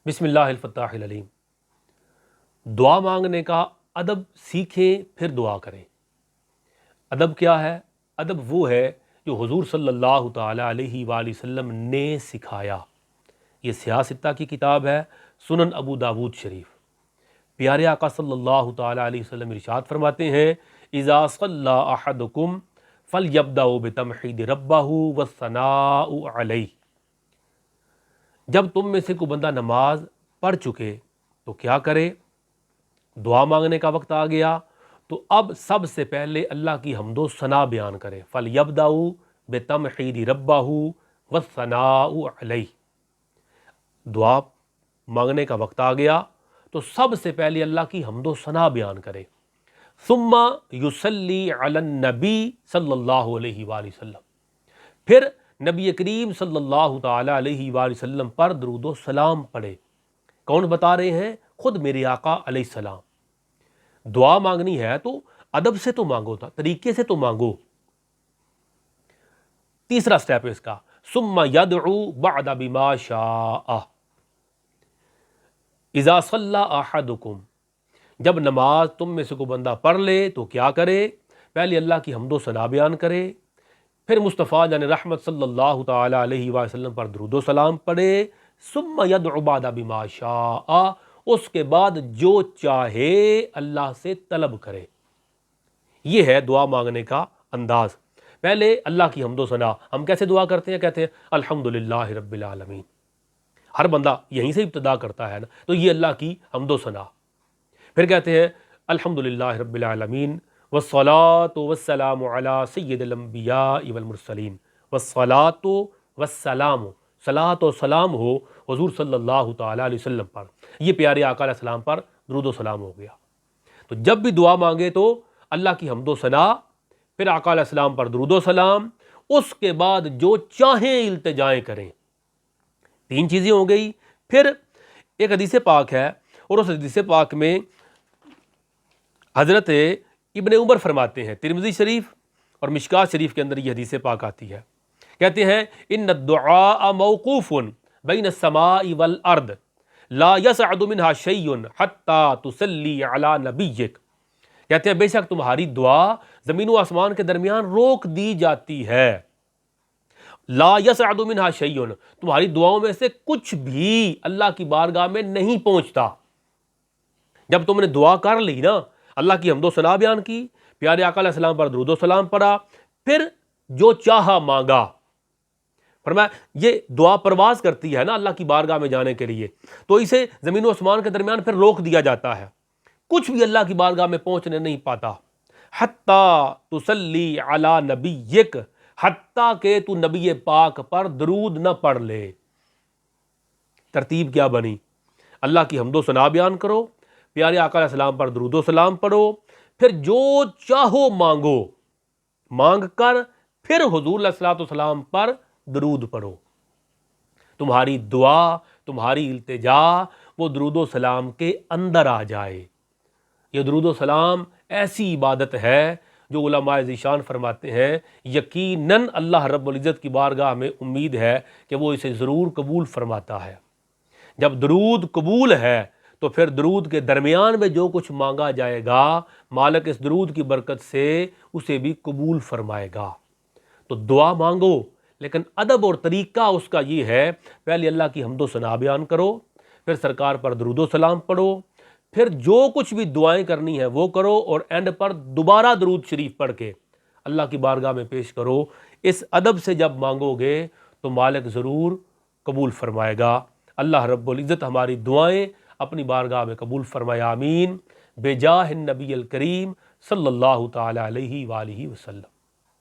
بسم اللہ الفتاح العلیم۔ دعا مانگنے کا ادب سیکھیں پھر دعا کریں۔ ادب کیا ہے؟ ادب وہ ہے جو حضور صلی اللہ تعالیٰ علیہ وآلہ وسلم نے سکھایا۔ یہ سیاستہ کی کتاب ہے، سنن ابو داود شریف۔ پیارے آقا صلی اللہ تعالیٰ علیہ وسلم ارشاد فرماتے ہیں، اذا صلی احدکم فلیبدأ بتمحید ربہ والثناء علیہ۔ جب تم میں سے کوئی بندہ نماز پڑھ چکے تو کیا کرے؟ دعا مانگنے کا وقت آ گیا تو اب سب سے پہلے اللہ کی حمد و ثنا بیان کرے۔ فَلْيَبْدَأُ بِتَمْحِيدِ رَبَّهُ وَالثَّنَاءُ عَلَيْهِ۔ دعا مانگنے کا وقت آ گیا تو سب سے پہلے اللہ کی حمد و ثنا بیان کرے۔ ثُمَّ يُصَلِّي عَلَى النَّبِي صلی اللہ علیہ وآلہ وسلم، پھر نبی کریم صلی اللہ تعالیٰ علیہ وآلہ وسلم پر درود و سلام پڑھے۔ کون بتا رہے ہیں؟ خود میرے آقا علیہ السلام۔ دعا مانگنی ہے تو ادب سے تو مانگو، تھا طریقے سے تو مانگو۔ تیسرا سٹیپ ہے اس کا، ثم يدعو بعد بما شاء۔ اذا صلی احدکم، جب نماز تم میں سے کوئی بندہ پڑھ لے تو کیا کرے؟ پہلے اللہ کی حمد و ثنا بیان کرے، پھر مصطفیٰ جان رحمت صلی اللہ تعالیٰ علیہ وآلہ وسلم پر درود و سلام پڑھے۔ ثم يدعو بعد بما شاء، اس کے بعد جو چاہے اللہ سے طلب کرے۔ یہ ہے دعا مانگنے کا انداز۔ پہلے اللہ کی حمد و ثنا۔ ہم کیسے دعا کرتے ہیں؟ کہتے ہیں الحمدللہ رب العالمین۔ ہر بندہ یہیں سے ابتدا کرتا ہے نا، تو یہ اللہ کی حمد و ثنا۔ پھر کہتے ہیں الحمدللہ رب العالمین والصلاة والسلام علی سید الانبیاء والمرسلین۔ والصلاة والسلام، صلاۃ و سلام ہو حضور صلی اللہ تعالیٰ علیہ وسلم پر۔ یہ پیارے آقا علیہ السلام پر درود و سلام ہو گیا۔ تو جب بھی دعا مانگے تو اللہ کی حمد و ثنا، پھر آقا علیہ السلام پر درود و سلام، اس کے بعد جو چاہیں التجائیں کریں۔ تین چیزیں ہو گئی۔ پھر ایک حدیث پاک ہے، اور اس حدیث پاک میں حضرت ابن عمر فرماتے ہیں، ترمذی شریف اور مشکات شریف کے اندر یہ حدیث پاک آتی ہے، کہتے ہیں ان الدعاء موقوف بین السماء والارض لا يصعد منها شيء حتى تصلي على نبيك۔ کہتے ہیں بے شک تمہاری دعا زمین و آسمان کے درمیان روک دی جاتی ہے۔ لا يصعد منها شيء، تمہاری دعاؤں میں سے کچھ بھی اللہ کی بارگاہ میں نہیں پہنچتا۔ جب تم نے دعا کر لی نا، اللہ کی حمد و ثنا بیان کی، پیارے آقا علیہ السلام پر درود و سلام پڑھا، پھر جو چاہا مانگا۔ فرمایا یہ دعا پرواز کرتی ہے نا اللہ کی بارگاہ میں جانے کے لیے، تو اسے زمین و آسمان کے درمیان پھر روک دیا جاتا ہے، کچھ بھی اللہ کی بارگاہ میں پہنچنے نہیں پاتا۔ حتیٰ تصلی علی نبیک، حتیٰ کہ تو نبی پاک پر درود نہ پڑھ لے۔ ترتیب کیا بنی؟ اللہ کی حمد و ثنا بیان کرو، پیارے آقا علیہ السلام پر درود و سلام پڑھو، پھر جو چاہو مانگو، مانگ کر پھر حضور علیہ السلام پر درود پڑھو۔ تمہاری دعا، تمہاری التجا وہ درود و سلام کے اندر آ جائے۔ یہ درود و سلام ایسی عبادت ہے جو علماء ذیشان فرماتے ہیں یقیناً اللہ رب العزت کی بارگاہ میں امید ہے کہ وہ اسے ضرور قبول فرماتا ہے۔ جب درود قبول ہے تو پھر درود کے درمیان میں جو کچھ مانگا جائے گا مالک اس درود کی برکت سے اسے بھی قبول فرمائے گا۔ تو دعا مانگو، لیکن ادب اور طریقہ اس کا یہ ہے، پہلے اللہ کی حمد و ثنا بیان کرو، پھر سرکار پر درود و سلام پڑھو، پھر جو کچھ بھی دعائیں کرنی ہے وہ کرو، اور اینڈ پر دوبارہ درود شریف پڑھ کے اللہ کی بارگاہ میں پیش کرو۔ اس ادب سے جب مانگو گے تو مالک ضرور قبول فرمائے گا۔ اللہ رب العزت ہماری دعائیں اپنی بارگاہ میں قبول فرمائے، آمین، بجاہ النبی الکریم صلی اللہ تعالیٰ علیہ وآلہ وسلم۔